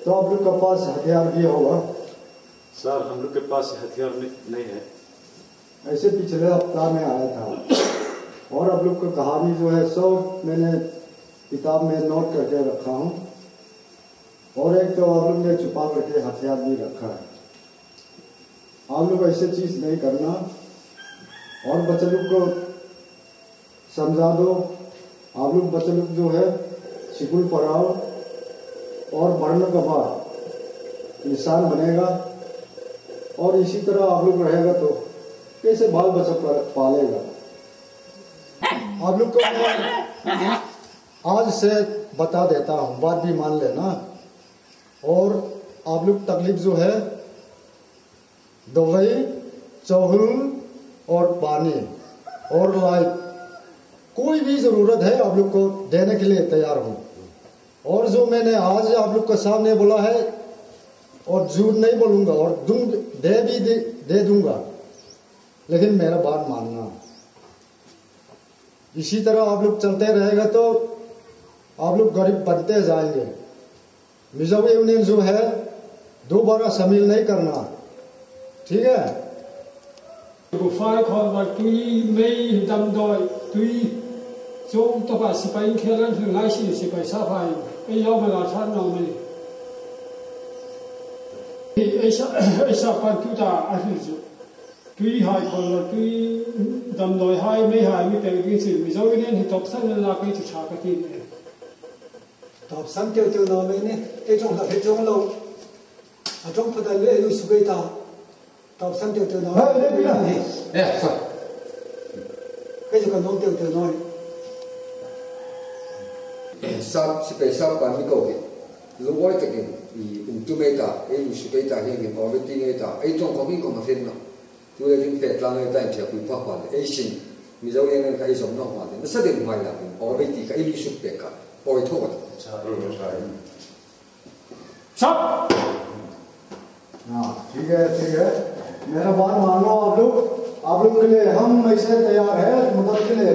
तो आप लोग के पास हथियार भी होगा? सर हम लोग के पास हथियार नहीं है। ऐसे पिछले हफ्ता में आया था और आप लोग की कहानी जो है सब मैंने किताब में नोट करके रखा हूँ। और एक तो आप लोग ने छुपा करके हथियार भी रखा है। आप लोग ऐसे चीज नहीं करना और बच्चे लोग को समझा दो। आप लोग बच्चे लोग जो है स्कूल पढ़ाओ और बढ़ने के बाद इंसान बनेगा। और इसी तरह आप लोग रहेगा तो कैसे बाल बच्चा पालेगा। आप लोग को आज से बता देता हूँ, बात भी मान लेना। और आप लोग तकलीफ जो है दवाई, चावल और पानी और लाइट, कोई भी जरूरत है आप लोग को देने के लिए तैयार हूँ। और जो मैंने आज आप लोग के सामने बोला है और झूठ नहीं बोलूंगा और दे दूंगा, लेकिन मेरा बात मानना। इसी तरह आप लोग चलते रहेगा तो आप लोग गरीब बनते जाएंगे। मिजोरम यूनियन जो है दोबारा शामिल नहीं करना, ठीक है? फाइ खबर तुई मई दम दoi तुई जों तबा सिपाही खेलन फिर लाइसी सिपाही साफाई ए याव बला थान नौ में ऐसा पर तुता आखिर तुई हाई खबर तुई दम doi हाई मई हाई में पेंगिंग से मिजोरम यूनियन ही टॉपसन ला के छा कती टॉपसन त्यो नौ में ने ए जों का जों लो आ जों पता ले लु सुगैता टॉपसन त्यो नौ ए sir cái gì còn nông tiêu nói सब स्पेशल पानी को के लोगों के ये उम्मीद में था ये उसी में था ये कि और भी नहीं था ये तो कभी को मत लेना तो ये जिन पेट लाने का इंतजार भी पाप वाले ये सिंह मिजाओ ये ना कहीं सोना वाले न सदैव माय लाने और भी थी कहीं उसी पे का और ये तो सब हाँ ठीक है मेरा बात मानो। आप लोग के लिए हम ऐसे तैयार है मदद के लिए।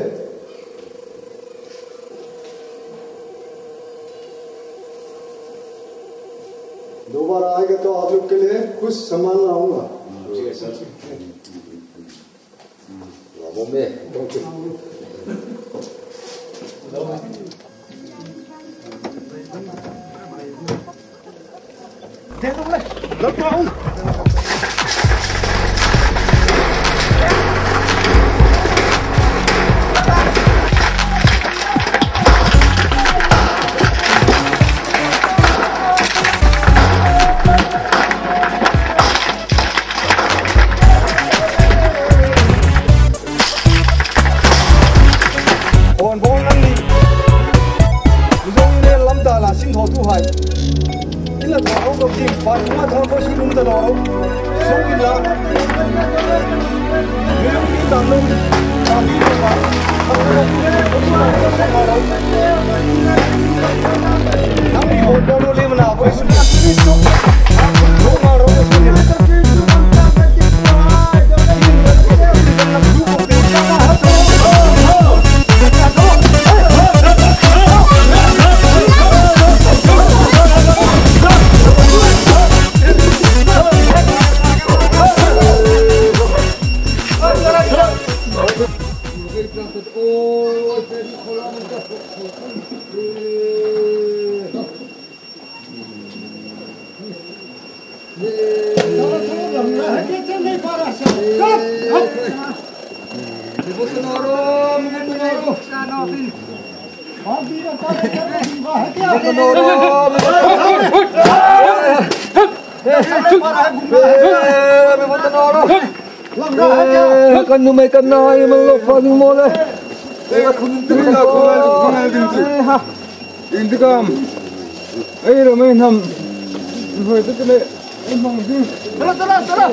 दोबारा आएगा तो आप लोग के लिए कुछ सामान लाऊंगा। ठीक है sir. Kan nu mai kan nai mang lo fa ni mo le e ka khun tu ka khun din tu ha intikam ai ro mai nam hoi tu le in mang din tara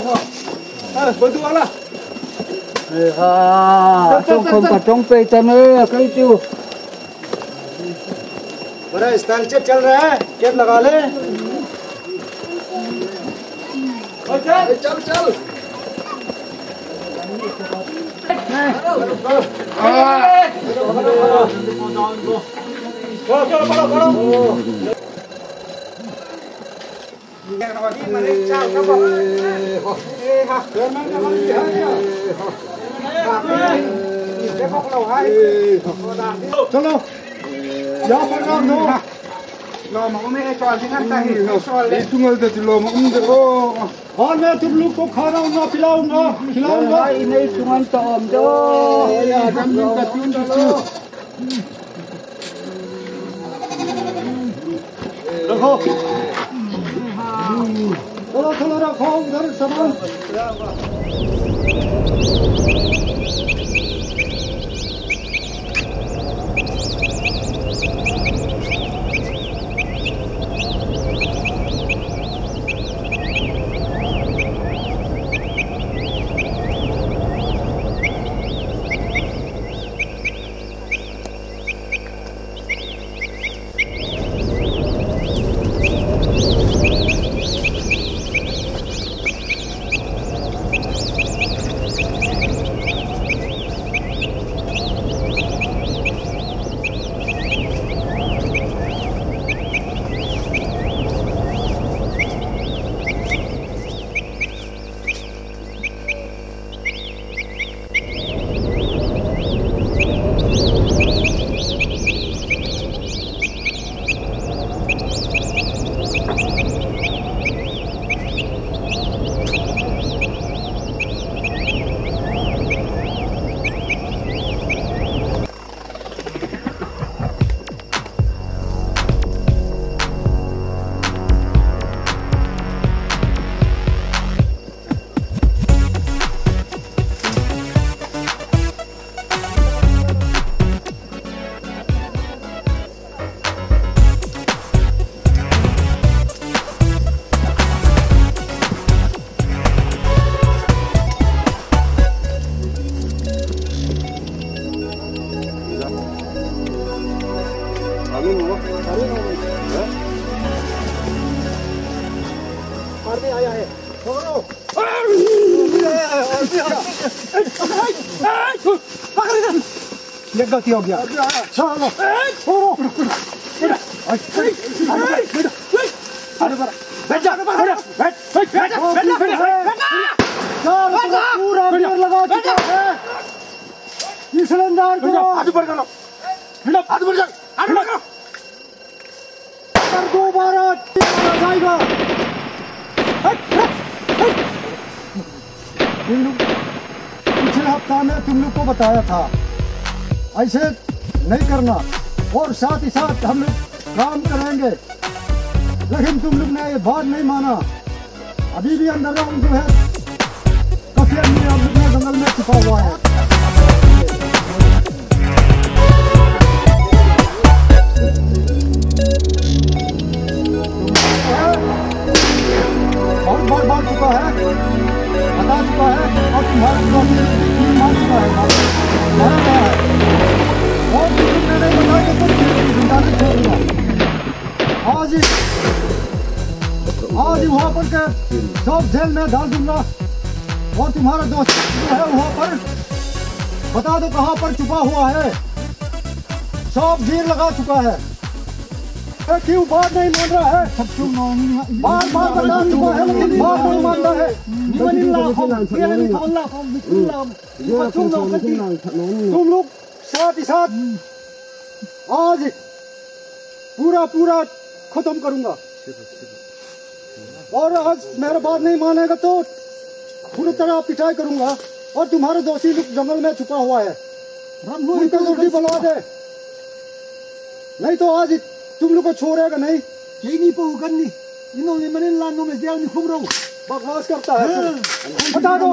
ha bol tu ala ha trong không cả trong pe chân ơi cái tiêu बड़ा style check चल रहा है, cap लगा ले। चल चल चलो यहाँ पर काम दो लो मम्मी ने चॉल सिंगन ताही चॉल ले तुंगल तो लो मम्मी दे ओ हाँ मैं तुम लोग को खाना खिलाऊंगा नहीं तुंगल तो हम दो या जमीन का तुम दो रखो चलो रखो उधर सामान ये गलती हो गया चलो छोड़ो पूरा गियर लगा चुका है सिलेंडर को आगे बढ़ जाओ आगे बढ़ जाओ दोबारा जाएगा पिछले हफ्ता में तुम लोग को बताया था ऐसे नहीं करना और साथ ही साथ हम लोग काम करेंगे लेकिन तुम लोग ने ये बात नहीं माना अभी भी अंडरग्राउंड जो है काफी आदमी हम लोग ने जंगल में छुपा हुआ है बहुत बार मार चुका है बता चुका है और तुम्हारे मार चुका है मारा गया है और तुमने नहीं बताया तो जिंदा नहीं छोड़ूंगा आज ही वहाँ पर के सब जेल में डाल दूंगा और तुम्हारा दोस्त जो है वहाँ पर बता दो कहाँ पर छुपा हुआ है सब गिर लगा चुका है क्यों बात नहीं मान रहा है बार बता चुका है लेकिन बात नहीं मानता है तुम लोग साथ ही साथ आज पूरा खत्म करूंगा और आज मेरा बात नहीं मानेगा तो पूरी तरह पिटाई करूंगा और तुम्हारे दोषी लोग जंगल में छुपा हुआ है उनको जल्दी बुलवा दे नहीं तो आज तुम लोग को छोड़ेगा नहीं नहीं पहुंचकर नहीं इन्होंने मैंने लानों में दिया नहीं घूम रहा हूँ बकवास करता है बता दो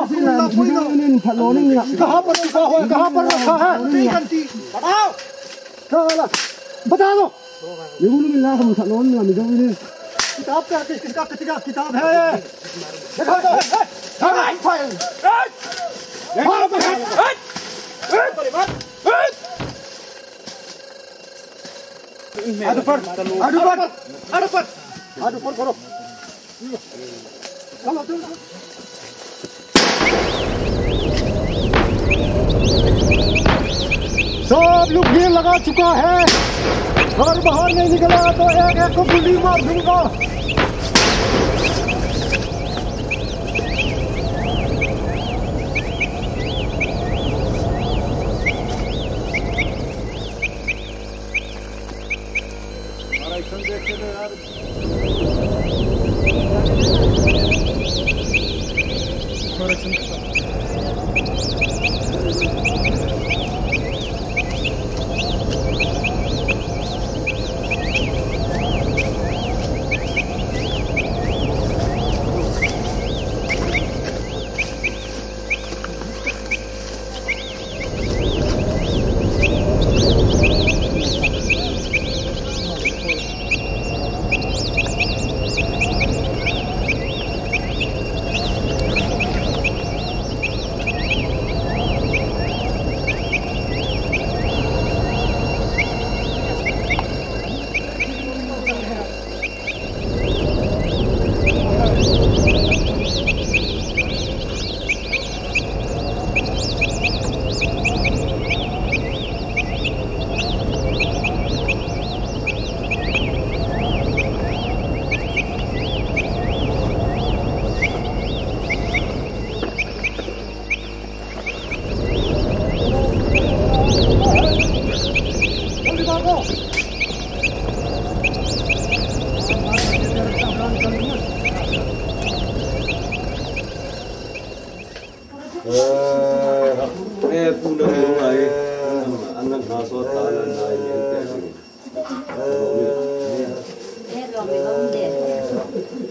कहाँ पर छुपा हुआ है कहाँ पर रखा है बताओ बता दो किताब का किसका किताब है दिखा दो करो सब लोग गिर लगा चुका है अगर बाहर नहीं निकला तो एक को गोली मार दूंगा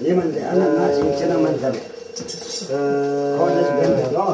ये मन ले ana na sing chena man thar ko na ben lo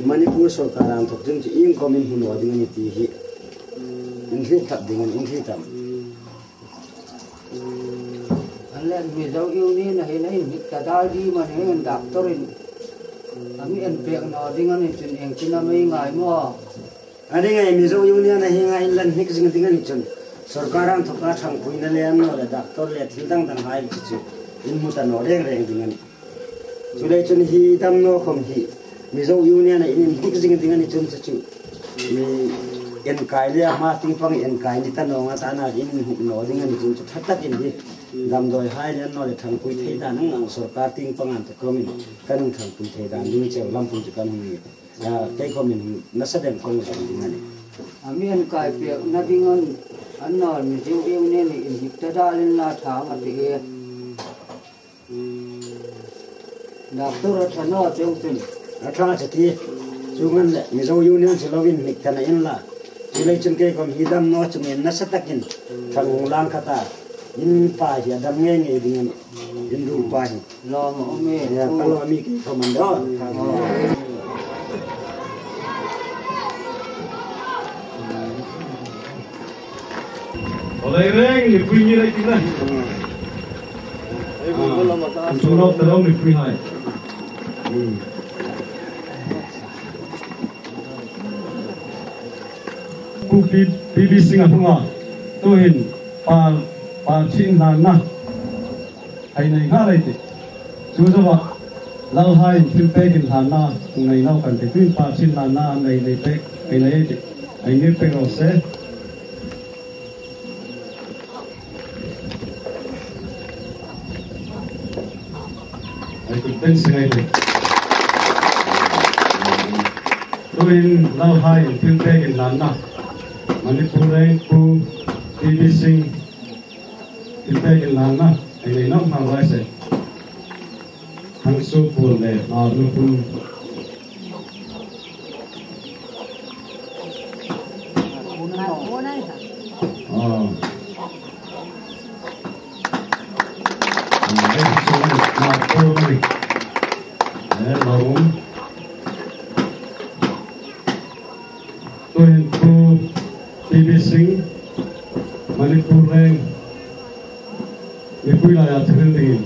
Manipur सरकार आम थोक जों इन कमिन हुन वादिंग नि ति हि इंथि थाब दिंग इंथि थाब अल्ले मिजो यूनियन है नै तदादी मन है doctor ami en pek no dingan ni chun eng china mai ngai mo ani ngai mizo union है ngai lan hik jing dingan ni chun सरकार आम थोक thang puina le am no le doctor le thildang dang hai chi in muta no reng reng dingan chulai chun hi dam no khom hi mizo union in hik jing dingan ni chun chu en kai le ma ting pang en kai ni ta no nga ta na in no dingan ni chu thatak in di dam doi hai le no le thang pui thei da nang ang sarkar ting pang an ta komin kan thang pui thei da ni che lam pun chu kan ni ya kai komin na sa dem kong sa dingan ni ami en kai pek na dingan an no mizo union ni in hik ta da len na tha ma ti ge doctor thano cheu tin athang chati chungan le mizo union se lovin nik thana in la chulai chun ke kom hidam no chumen na sa takin thang lang khata in pa ya dam nge nge dingan in ru pa hi lo mo me ya kalo ami ke komando oleh reng ni punya lagi lah Sunok terang ni punya hai BBC ngapunga tuhin pa chin na ai nei nga lai ti chu zawa lau hai thil pe kin na nei nau kan te tuin pa chin na nei nei pe ai nei ti ai ne pe ro se ai ku ten se ngai ti tuin lau hai thil pe kin na Manipur reng pu BBC kita kelana ini nak hanggai se hangsu pun le aru pun Manipur reng Ipui la ya thil ding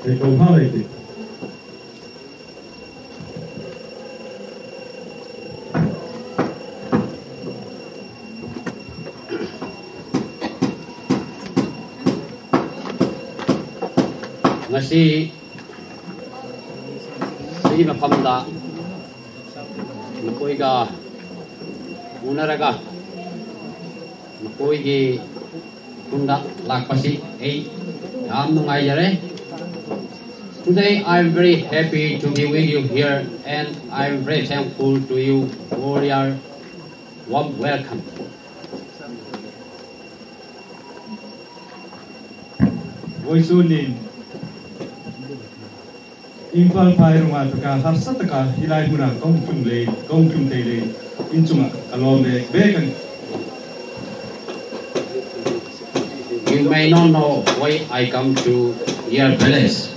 e kong ha lai ti ngasi si mafamda napoi ga unaraga napoi gi Tunda lakpasi ei am nungai jare. Today I am very happy to be with you here and I am very thankful to you for your warm welcome. voisunin Impal pai runga tuka harsataka hilai muna kong kum le inchunga kalome bekan. You may not know why I come to your palace.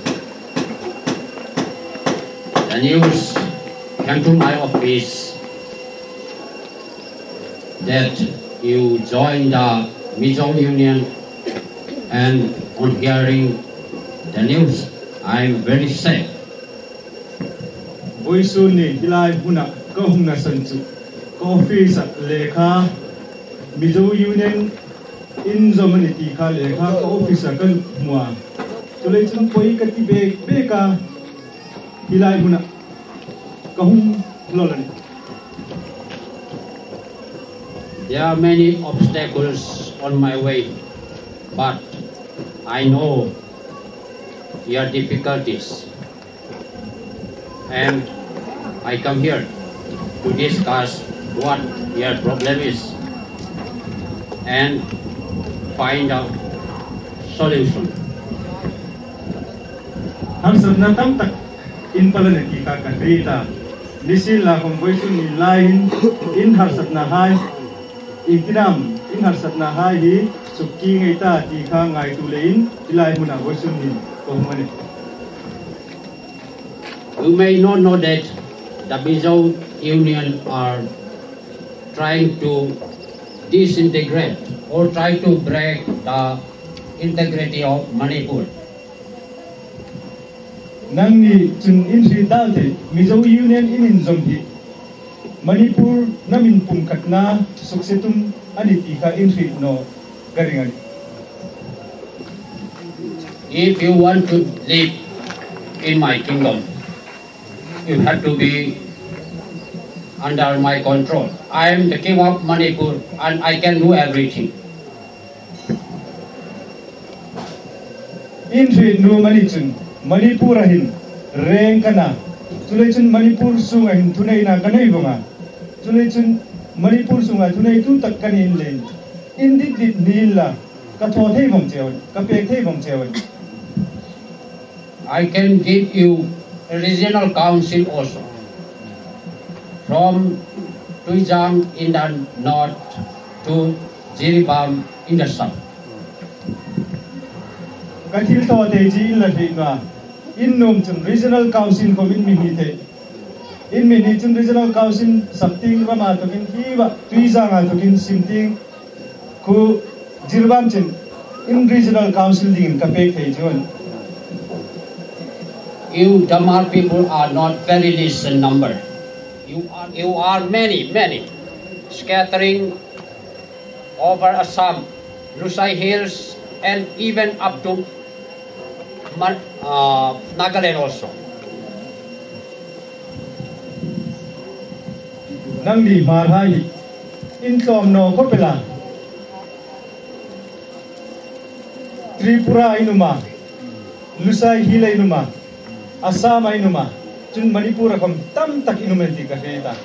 The news came to my office that you joined the Mizo Union, and on hearing the news, I am very sad. Voisuni hilai muna kahung na sanchu office lekha Mizo Union in Zomaniti ka lekha ka office kan mua tulay chung poi ka ti beka hilai muna kahung lolani. There are many obstacles on my way, but I know your difficulties, and I come here to discuss what your problem is and find a solution. Hansat na tamtak in pala nakika kanrita nisila kung voisun ni lain in harsat na hai intinam in harsat na hai hi sukki ngay ta ti ka ngay tulein ilay muna voisun ni kohumane. You may not know that the Mizo Union are trying to disintegrate or try to break the integrity of Manipur. Nangni chun inri dalte Mizo Union in zombi Manipur namin pumkatna suksetum aniti ka inri no garingan. If you want to live in my kingdom, you have to be under my control. I am the king of Manipur and I can do everything. Inri no manichun Manipur ahin rengkana tulechun Manipur sungahin tunay na kanay bunga tulechun Manipur sunga tunay tu takkanin len indit nila kathothei bong chewan kapekthei bong chewan. I can give you a regional council also from Tuizang in the north to Jiribam in the south. Kathil to teji la thina innum chun regional council ko min minite in chun regional council something rama to kin hiwa Tuizang to kin simting ku Jiribam chun in regional council ding kapekthei jon. You Damar people are not very least in number. You are many, scattering over Assam, Lusai Hills, and even up to Nagaland also. Nangdi marhai intom no kopela Tripura inuma Lusai Hill inuma Assam inuma chun Manipur kam tam tak inumenti kaheta.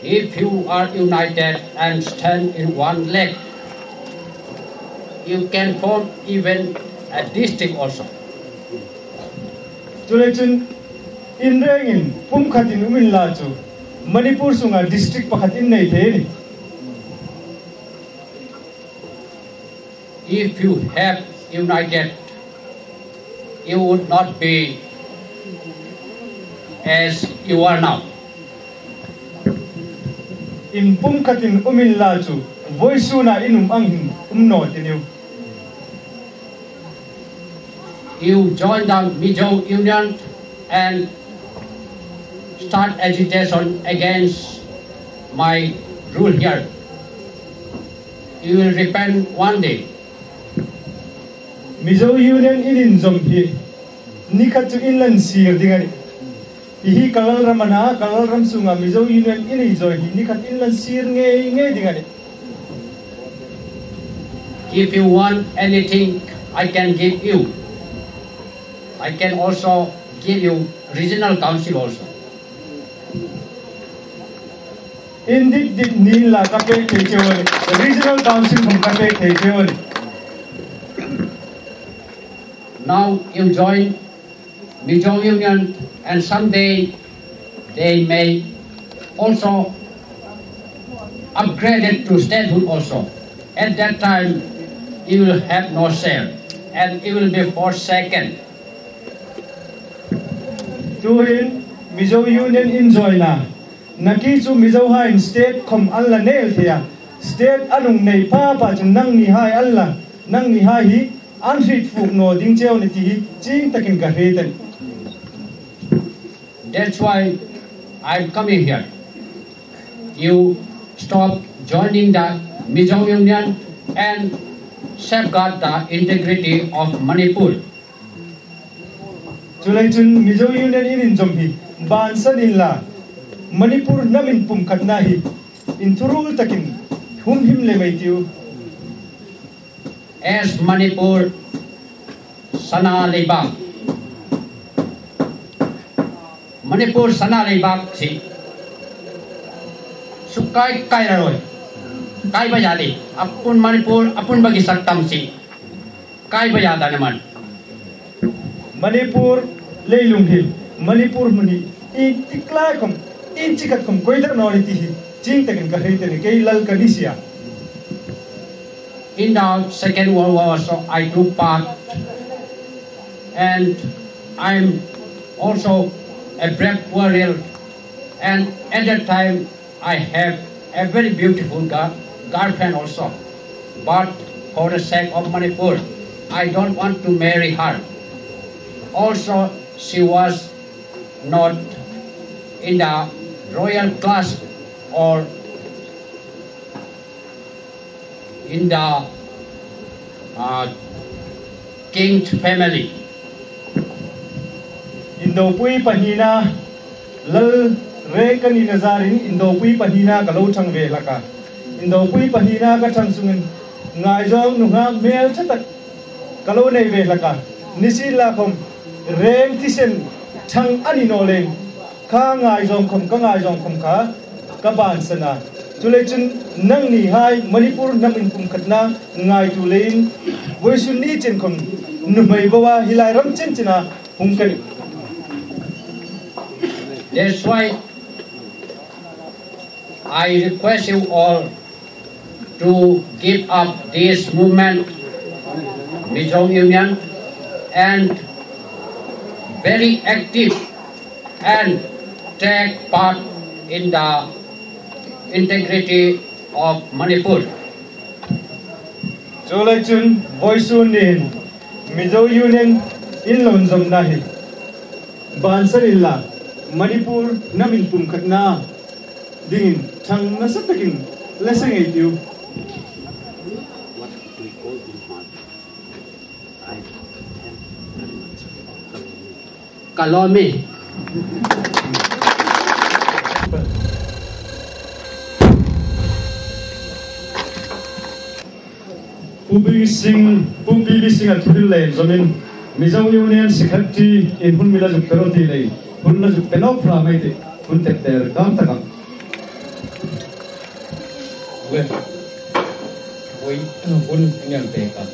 If you are united and stand in one leg, you can form even a district also. Tulechun inrengin pumkhatin umin lachu Manipur sunga district pakhatin nei theni. If you have united, you would not be as you are now. In pumkatin umin lachu voisuna inum anghin umno teniu. You join the Mizo Union and start agitation against my rule here. You will repent one day. Mizo Union in zombi nikatu inlan sir dingani. Ihi kalal ramana kalal ram sunga Mizo Union in izo hi nikat inlan sir nge dingani. If you want anything, I can give you. I can also give you regional council also. Indik nila kapek thechewani regional council from kapek thechewani. now you join Mizo Union, and someday they may also upgrade it to statehood also. At that time, you will have no share, and it will be forsaken. Tuhin Mizo Union enjoy na. Naki chu Mizo Hai state kom alla nail thia. State anung nei pa pa chung nang ni hai alla. Nang ni hai hi an hrit fuk no ding cheo ni ti hi ching takin ka hreiten. That's why I'm coming here. You stop joining the Mizo Union and safeguard the integrity of Manipur. Chulai chun Mizo Union in jomhi ban sanin la Manipur namin pum khatna hi in thurul takin hum him le mai tiu. As Manipur Sana Leibak, Manipur Sana Leibak si sukai kai rồi kai bây giờ đi apun Manipur apun bagi saktam si kai bây giờ ta naman Manipur leilung hil Manipur muni in tikla kom in chikat kom koidar nori ti hi ching takin ka hreiten ke lal kanisia. In the Second World War also I took part, and I'm also a brave warrior, and at that time I have a very beautiful girlfriend also, but for the sake of Manipur I don't want to marry her. Also she was not in the royal class or in the king's family. Indo pui panina lal re kani nazarin Indo pui panina kalau chang ve laka. Indo pui panina ka chang sungin ngai jong nunga mel chatak kalau nei ve laka. Nisi la kom reng tisen chang ani no leng ka ngai jong kom ka ngai jong kom ka ban sana. Chulai chun nang ni hai Manipur namin pum khatna ngai tu lein voi sun ni chen kom numai bawa hilai ram chen china hum kan. That's why I request you all to give up this movement, Mizo Union, and very active and take part in the integrity of Manipur. Chulai chun voisun nin Mizo Union in lonzom nahi bansar illa Manipur namin pum khatna dingin chang nasatakin leseng eitiu. Kalomi. Pubi sing at Hudile, Zomin, Mizo Union Secretary in Hunmila Peroti, Hunla Penopra made it, Huntek their Gantaka. We wouldn't paper.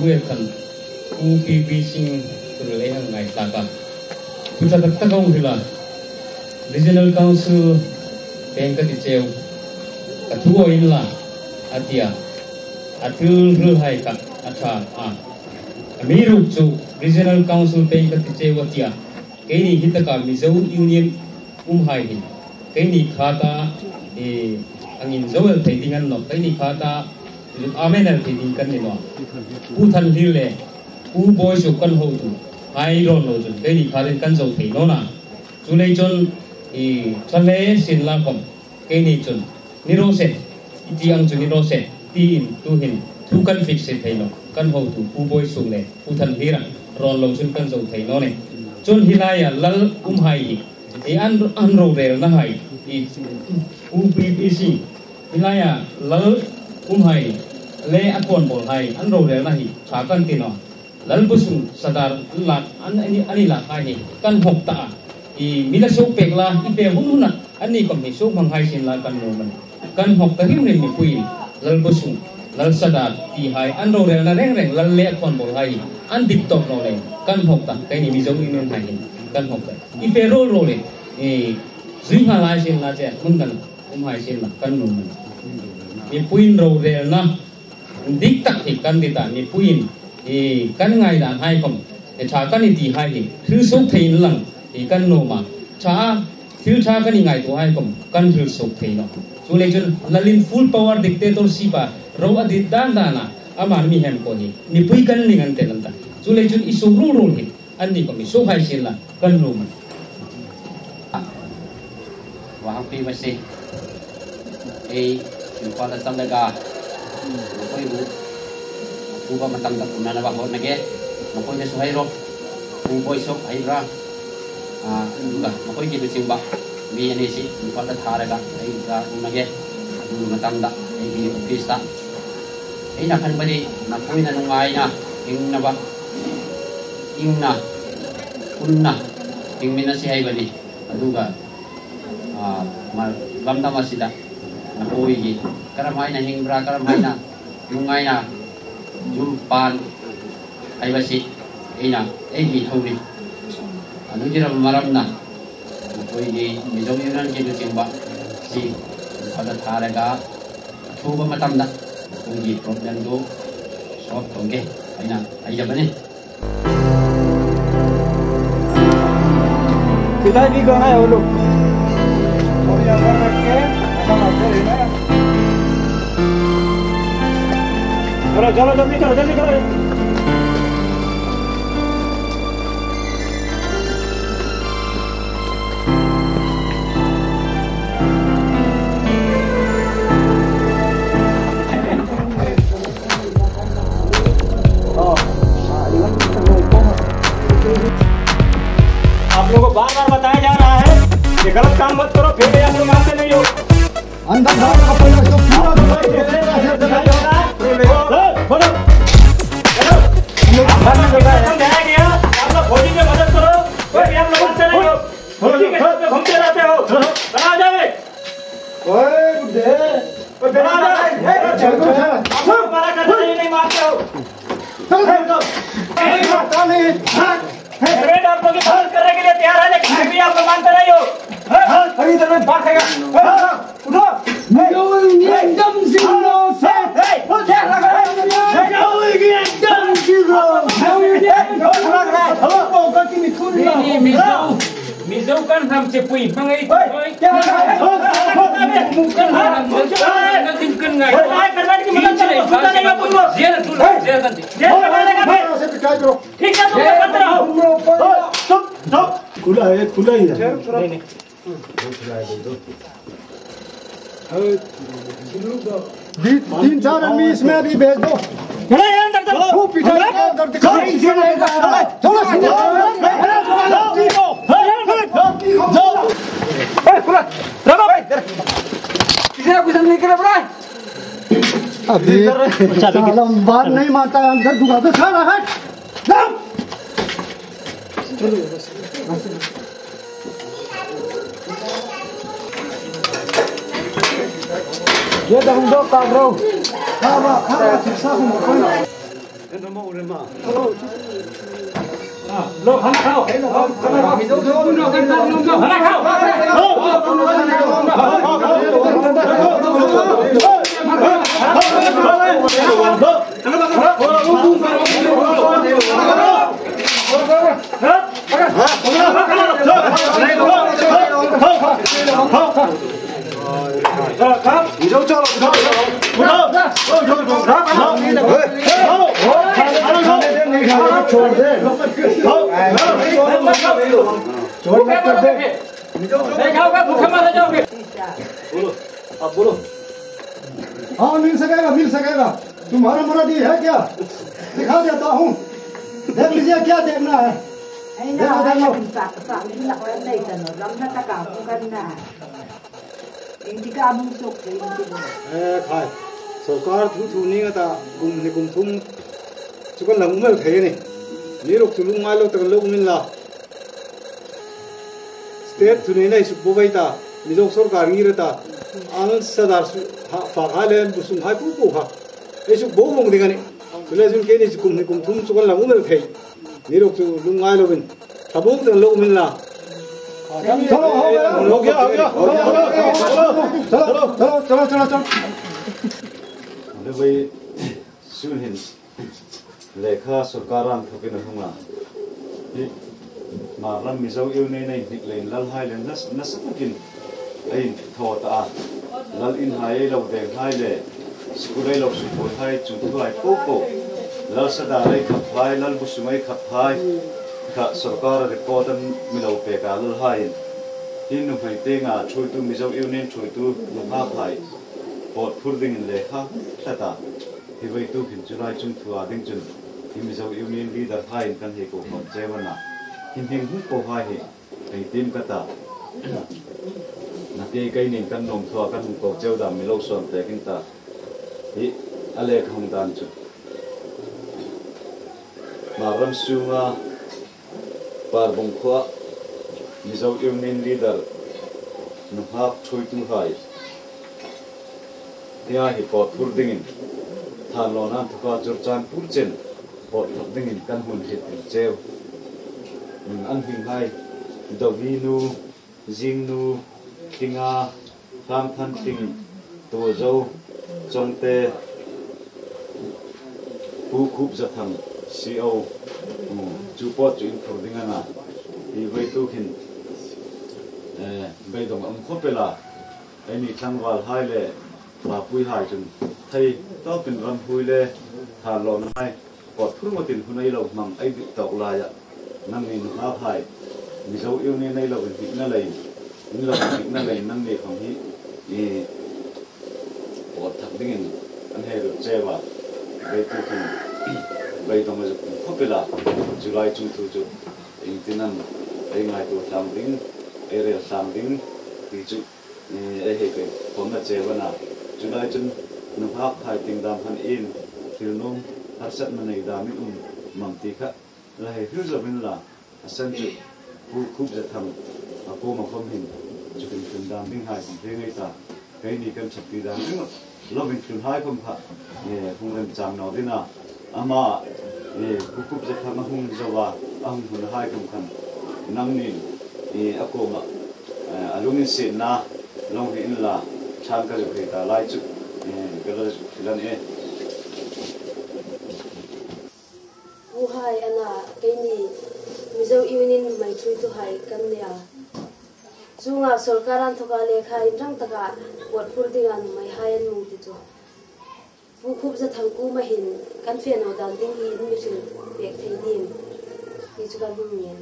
We can Pubi sing to the Lehan Night Laka. Put at the Takong Villa, Regional Council, Banka di Cheo, Katuo Inla, Atia. Atul hai ka atha amiru chu regional council pe ka tiche watia keini hitaka Mizo Union hai hi keini khata e angin zoel theitingan no keini khata amenal theiting kan ni no u than hile u boy su kan ho tu ai ron no jun keini khalen kan zo thei no na chulei chon e chale sin la kom keini chun niro se itiang chu niro se tin tu hin thu kan fix se thaino kan ho tu pu boy sung le pu than hira ron lo chun kan zo thaino ne chun hilaya lal hai e an ro re na hai e UPPC hilaya lal hai le akon bol hai an ro re na hi cha kan ti no lal busung sadar lat an ani la hai kan hok ta e mila so pekla i pe hununa ani kom mi so mang hai sin la kan no man kan hok ta him ne mi pui lal busung lal sadar ti hai an ro re na reng reng lal le kon bol hai an dip top lo le kan hok ta kai ni mi zong ni men hai kan hok ta I fe ro ro le zui ha lai sin la che mun kan hai sin la kan nu ni puin ro re na dik tak hi kan di ta ni puin kan ngai dan hai kom cha kan ni ti hai hi thil sok thein lang kan no ma cha thil cha kan ni ngai to hai kom kan thil sok thein no so le chun lalin full power dictatorship a ro adit dan dana aman mi hem ko ni pui kan ni ngan te lan ta so le chun isu ru ru ni an ni ko mi so hai sin la kan ro ma wa ha pi ba se yung pada tandaga makoy uba matangga kuna na baho nage makoy na suhayro kung boy sok ayra duga makoy kitu simba bi ani si yung pada tharaga ayra nage adu matangga ay bi pista ay nakan bali makoy na nungay na yung na ba yung na kunna yung minasi ay bali aduga lamdama sila nakoi gi karamay na hingbra karamay na nungay na jumpan ay basi ina ay gi thawri anu jira maram na nakoi gi midong yunan gi lutimba si pada tharaga thuba matam na kung gi problem do solve tongge aina ay jabane kita भी गाना है वो लोग और यहाँ पर रख के चलो चलो जल्दी करो जल्दी करो आप लोगों को बार-बार बताया जा रहा है कि गलत काम मत करो, फिर भी आप लोग मानते नहीं हो। अंदर जाओ का पहले तो पूरा समझाया गया आप लोग फौजी में मदद करो, फिर भी आप लोग मानते नहीं हो। फौजी के साथ घूमते रहते हो। बना जाए बना जाए हमारा करते नहीं मानते हो। रेड आप लोग की मदद करने के लिए तैयार है, लेकिन फिर भी आप लोग मानते नहीं हो। अभी इधर में बात है उठो एकदम जीरो से Mizo kan ham cepui mangai mungkin nanti kan ngai करवाने की मदद करो झूठा नहीं हो तुम लोग जेल करवाने का फिर ठीक है तुम लोग करते रहो चुप खुला है खुला ही है नहीं तीन चार आदमी इसमें भी भेज दो चलो यार अंदर चलो खूब पिटाई अंदर दिखाओ चलो कुछ नहीं कर रहा है अभी बात नहीं मानता है अंदर दुआ तो सारा है ये तो हम दो काट रहे हो खावा ठीक साफ हो लो खाना खाओ खाना खाओ छोड़ दे भूखे मारे जाओगे बोलो अब बोलो हाँ मिल सकेगा तुम्हारा मुरादी है क्या दिखा देता हूँ देख लीजिए क्या देखना है सरकार थू ता गुम थुम चुकन लंग में थे ने नीरोक चुलुंग मालो तक लोग मिलला स्टेट थुने नहीं सुबो बैता मिजो सरकार गिरता आन सदार फागाले बुसुम हाय पुपो खा ऐसु बो मोंग दिगाने Chúng chúng cái này cùng thung chúng con làm mới thấy nếu được chúng lung ngay luôn thà bố từ lộ mình là đối với sự hiện lệ kha sarkaran thokin hung la mà ram mi zau yêu này nịch lên lal hai lên nas sakin ai thọ ta lal in hai lo de hai le skulai lo su poi hai chu tu hai popo lal sada lai khap hai lal busumai khap hai kha sarkar report an milo pe ka lal hai tin nu hai te nga chui tu mi zau yêu nên chui tu nu ha hai pot phur ding le kha thata hi vai tu hin chulai chung thua ding chun hi mi zau yêu nên leader hai kan he ko kon chevana hin hin hu ko hai he ei tim kata na te kai nin kan nom thua kan ko cheu da mi lo som te kin ta hi ale khong dan chu ma ram sunga par bong khwa mi zau yêu nên leader nu hap chui tu hai dia hi pot phur dingin than lo nan thuka chur chan pur chen pot thak dingin kan hun hit cheu an hing hai dovinu jingnu kinga tham than ting to zo chongte pu khup za tham co chu pot chu in phur dingana hi vai tu khin bei dong am khopela ai thangwal hai le mà pui hai chun thầy to pin ram pui le thà lon hai pot phur mo tin hunai lo mam ai bi tok la ya nam ni ha hai mi zo yêu ne nei lo bi na lei in lo bi na lei nam ni khong hi e pot thak ding an he ro che wa bei tu kin bei dong ma khopela July chung thu chu in tinan ai ngai tu sam ding area sam ding ti chu ai he ke pom na che wa na July chun nu hak thai ting dam han in thil nom har sat ma nei da mi mam ti kha la he hu zo bin la asan chu pu khup ja tham a po ma khom hin chu kin dam ding hai kom thei ta kai ni kan chak ti dam ding loving tun hai kom pha ye hung rem chang no dina ama ye pu khup ja tham hung zo wa ang hun hai kom khan nam ni e akoma alungin sin na long hin la chan ka ju ta lai chu cái đó là nè u hai ana cái ni mizo union mai chui tu hai kan nia chunga sarkaran thoka le khai rang taka pot phur dingan mai hai an mu ti chu bu khup za thang ku ma hin kan fe no dan ding hi mi chu pek thei dim ti chu kan hum yen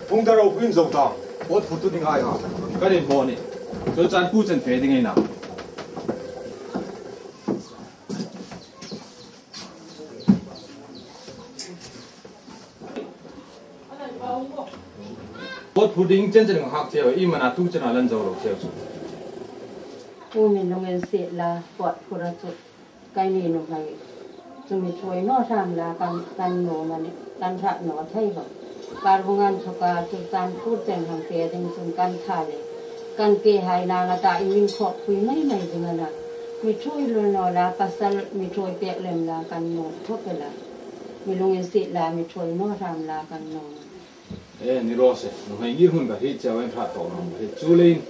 phung da ro pin zo ta pot phur tu ding hai ha ka den bo ni cho chan pu chen fe ding ai na pot pudding chen chen hak cheo I mana tu chen alan zo ro cheo chu u min nong en se la pot pura chu kai ni no hai chu mi choi no sam la kan no mane kan tha no thai ba kar hungan thoka chu tan pu chen hang ke ding chung kan tha le kan ke hai na nga ta in kho pui mai mai ding na mi choi lo no la pasal mi choi pek lem la kan no thok la mi nong en se la mi choi no sam la kan no ni ro se no hai gi hun ga hi chao en tha to no he chu lein